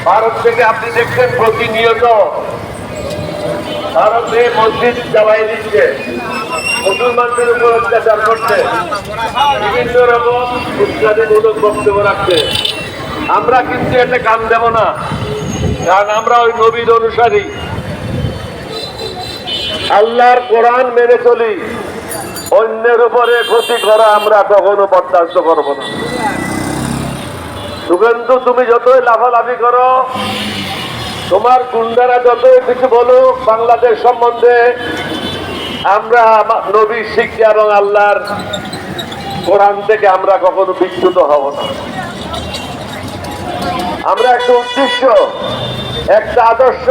ভারত থেকে আপনি দেখছেন প্রতিনিয়ত ভারতে মসজিদ জ্বালাই দিচ্ছে, মুসলমানদের উপর অত্যাচার করছে, বিভিন্ন রকম উৎসাহমূলক বক্তব্য রাখছে। আমরা কিন্তু এতে কান দেব না, কারণ আমরা ওই নবীর অনুসারী, আল্লাহর কোরআন মেনে চলি। অন্যের উপরে ক্ষতি করা আমরা কখনো বরদাস্ত করবো না। কিন্তু তুমি যতই লাফালাফি করো, তোমার গুন্ডারা যতই কিছু বলুক বাংলাদেশ সম্বন্ধে, আমরা নবীর শিক্ষা এবং আল্লাহর কোরআন থেকে আমরা কখনো বিচ্যুত হব না। আমরা একটা উদ্দেশ্য, একটা আদর্শ,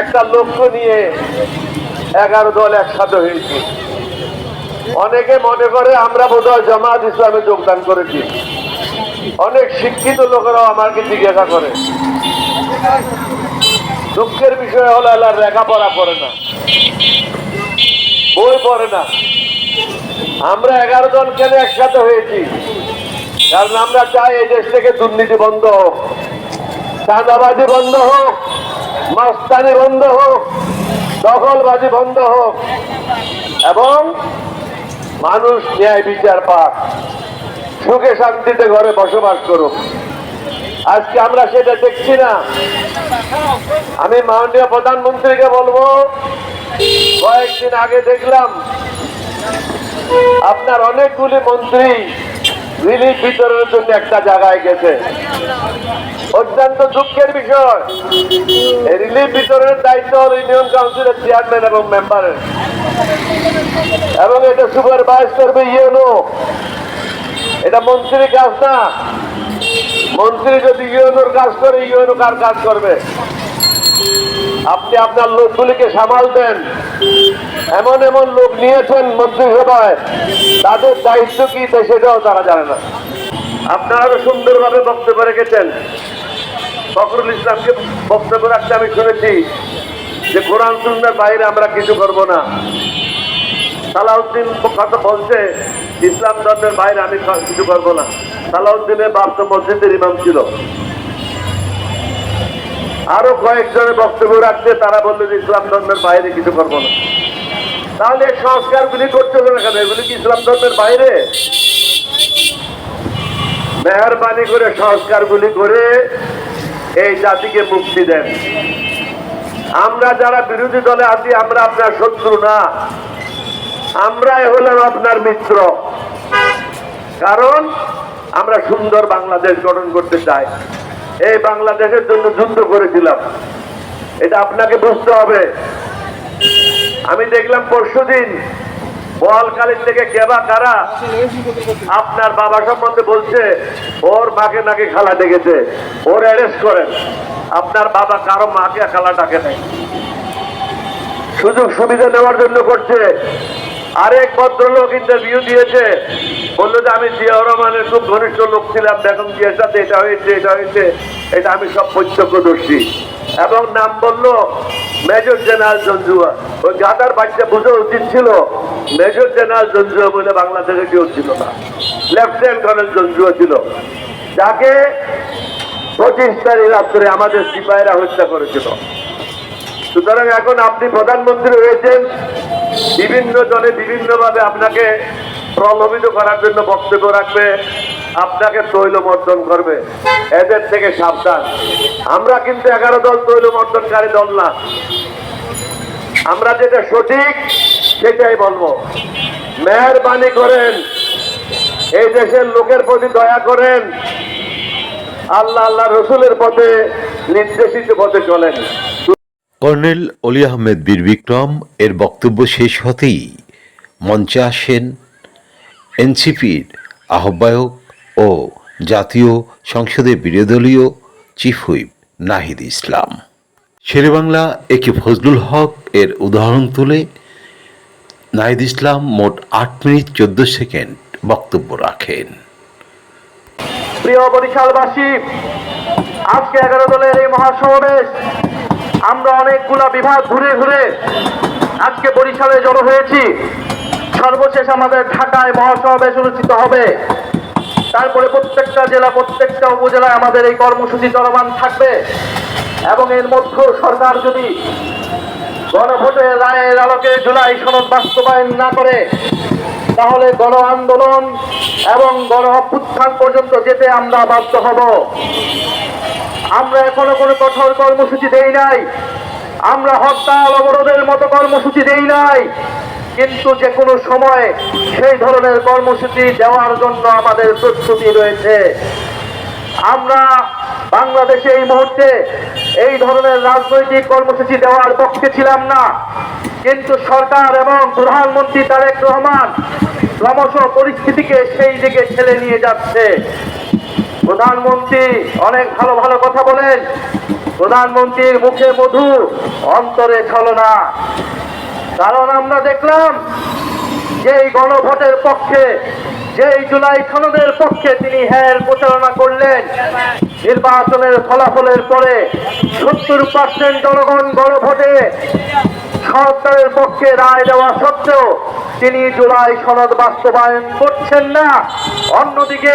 একটা লক্ষ্য নিয়ে 11 দল একসাথে হয়েছি। অনেকে মনে করে আমরা বোধহয় জামাত ইসলামে যোগদান করেছি। অনেক শিক্ষিত লোকেরাও আমাকে জিজ্ঞাসা করে। দুঃখের বিষয় হলো এলার লেখাপড়া করে না, বই পড়ে না। আমরা 11 দল কেন একসাথে হয়েছি? কারণ আমরা চাই এই দেশ থেকে দুর্নীতি বন্ধ হোক, চাঁদাবাজি বন্ধ হোক, মাস্তানি বন্ধ হোক, দখলবাজি বন্ধ হোক এবং মানুষ ন্যায় বিচার পাক, সুখে শান্তিতে ঘরে বসবাস করুক। আজকে আমরা সেটা দেখছি না। আমি মাননীয় প্রধানমন্ত্রীকে বলবো, কয়েকদিন আগে দেখলাম আপনার অনেকগুলি মন্ত্রী রিলিফ বিতরণের জন্য একটা জায়গায় গেছে। অত্যন্ত দুঃখের বিষয়, এই রিলিফ বিতরণের দায়িত্ব হল ইউনিয়ন কাউন্সিলের চেয়ারম্যান এবং মেম্বারের, এবং এটা সুপারভাইজ করবে ইউনো। এটা মন্ত্রীর কাজ না। মন্ত্রী যদি ইউনোর কাজ করে, ইউনো কার কাজ করবে? আপনি আপনার লোকগুলিকে সামাল দেন। এমন এমন লোক নিয়েছেন মন্ত্রিসভায়, তাদের দায়িত্ব কি সেটাও তারা জানে না। আপনারা সুন্দরভাবে বক্তব্য রেখেছেন। ফখরুল ইসলামকে বক্তব্য রাখতে আমি শুনেছি যে কোরআন সুন্নাহর বাইরে আমরা কিছু করব না। সালাউদ্দিন কথা বলছে ইসলাম ধর্মের বাইরে আমি কিছু করব না। সালাউদ্দিনের বাপ তো মসজিদের ইমাম ছিল। আরো কয়েকজনের বক্তব্য রাখছে, তারা বললো যে ইসলাম ধর্মের বাইরে কিছু করবো না। তাহলে সংস্কারগুলি করতে হবে না কেন? এগুলি কি ইসলাম ধর্মের বাইরে? মেহরবানি করে সংস্কারগুলি করে এই জাতিকে মুক্তি দেন। আমরা যারা বিরোধী দলে আছি, আমরা আপনার শত্রু না, আমরাই হলাম আপনার মিত্র। কারণ আমরা সুন্দর বাংলাদেশ গঠন করতে চাই। এই বাংলাদেশের জন্য যুদ্ধ করেছিলাম, এটা আপনাকে বুঝতে হবে। আমি দেখলাম পরশুদিন বোয়ালখালী থেকে কেবা কারা আপনার বাবা সম্বন্ধে বলছে, ওর মাকে নাকি খালা ডেকেছে, ওর অ্যারেস্ট করেন। আপনার বাবা কারো মাকে খালা ডাকে নাই, সুযোগ সুবিধা নেওয়ার জন্য করছে। আরেক ভদ্রলোক ইন্টারভিউ দিয়েছে, বললো যে আমি জিয়াউর রহমানের খুব ঘনিষ্ঠ লোক ছিলাম, বেগম জিয়ার সাথে এটা হয়েছে এটা হয়েছে, এটা আমি সব প্রত্যক্ষদর্শী। এবং নাম বললো মেজর জেনারেল জঞ্জুয়া। ওই গাদার বাচ্চা বুঝা উচিত ছিল মেজর জেনারেল জঞ্জুয়া বলে বাংলাদেশে কেউ ছিল না, লেফটেন্যান্ট কর্নেল জঞ্জুয়া ছিল, যাকে 25 তারিখ রাত্রে আমাদের সিপাহীরা হত্যা করেছিল। সুতরাং এখন আপনি প্রধানমন্ত্রী হয়েছেন, বিভিন্ন জনে বিভিন্নভাবে আপনাকে প্রলোভিত করার জন্য বক্তব্য রাখবে, আপনাকে তৈলমর্দন করবে। এদের থেকে সাবধান। আমরা কিন্তু 11 দল তৈলমর্দনকারী দল না। আমরা যেটা সঠিক সেটাই বলবো। মেহরবানি করেন, এই দেশের লোকের প্রতি দয়া করেন, আল্লাহ আল্লাহ রসুলের পথে, নির্দেশিত পথে চলেন। কর্নেল অলি আহমেদ বীর বিক্রম এর বক্তব্য শেষ হতেই মঞ্চে আসেন এনসিপির আহ্বায়ক ও জাতীয় সংসদের বিরোধীদলীয় চিফ হুইপ নাহিদ ইসলাম। শেরেবাংলা একে ফজলুল হক এর উদাহরণ তুলে নাহিদ ইসলাম মোট 8 মিনিট 14 সেকেন্ড বক্তব্য রাখেন। প্রিয় বরিশালবাসী, আজকে 11 দলের এই মহাসমাবেশ, আমরা অনেকগুলা বিভাগ ঘুরে ঘুরে আজকে বরিশালে জড়ো হয়েছি। সর্বশেষ আমাদের ঢাকায় মহাসমাবেশ অনুষ্ঠিত হবে। তারপরে প্রত্যেকটা জেলা, প্রত্যেকটা উপজেলায় আমাদের এই কর্মসূচি চলমান থাকবে। এবং এর মধ্যেও সরকার যদি গণভোটের রায়ের আলোকে জুলাই সনদ বাস্তবায়ন না করে, তাহলে গণ আন্দোলন এবং গণ অভ্যুত্থান পর্যন্ত যেতে আমরা বাধ্য হব। আমরা এখনো কোনো কঠোর কর্মসূচি দেই নাই, আমরা হরতাল অবরোধের মতো কর্মসূচি দেই নাই, কিন্তু যে কোনো সময় সেই ধরনের কর্মসূচি দেওয়ার জন্য আমাদের প্রস্তুতি রয়েছে। আমরা বাংলাদেশে এই মুহূর্তে এই ধরনের রাজনৈতিক কর্মসূচি দেওয়ার পক্ষে ছিলাম না, কিন্তু সরকার এবং প্রধানমন্ত্রী তারেক রহমান ক্রমশ পরিস্থিতিকে সেই দিকে ঠেলে নিয়ে যাচ্ছে। প্রধানমন্ত্রী অনেক ভালো ভালো কথা বলেন, প্রধানমন্ত্রীর মুখে মধু অন্তরে ছলনা। কারণ আমরা দেখলাম যেই গণভোটের পক্ষে, যেই জুলাই সনদের পক্ষে তিনি প্রচারণা করলেন, নির্বাচনের ফলাফলের পরে 70% জনগণ গণভোটে সরকারের পক্ষে রায় দেওয়া সত্ত্বেও তিনি জুলাই সনদ বাস্তবায়ন করছেন না। অন্যদিকে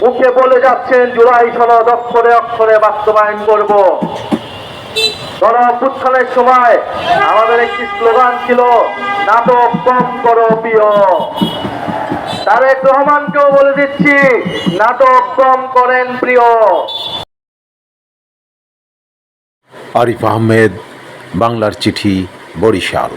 মুখে বলে যাচ্ছেন জুলাই সনদ অক্ষরে অক্ষরে বাস্তবায়ন করব। গণ অভ্যুত্থানের সময় আমাদের একটি স্লোগান ছিল, নাটক কম করো প্রিয়। তারেক রহমানকেও বলে দিচ্ছি, নাটক কম করেন প্রিয়। আরিফ আহমেদ, বাংলার চিঠি, বরিশাল।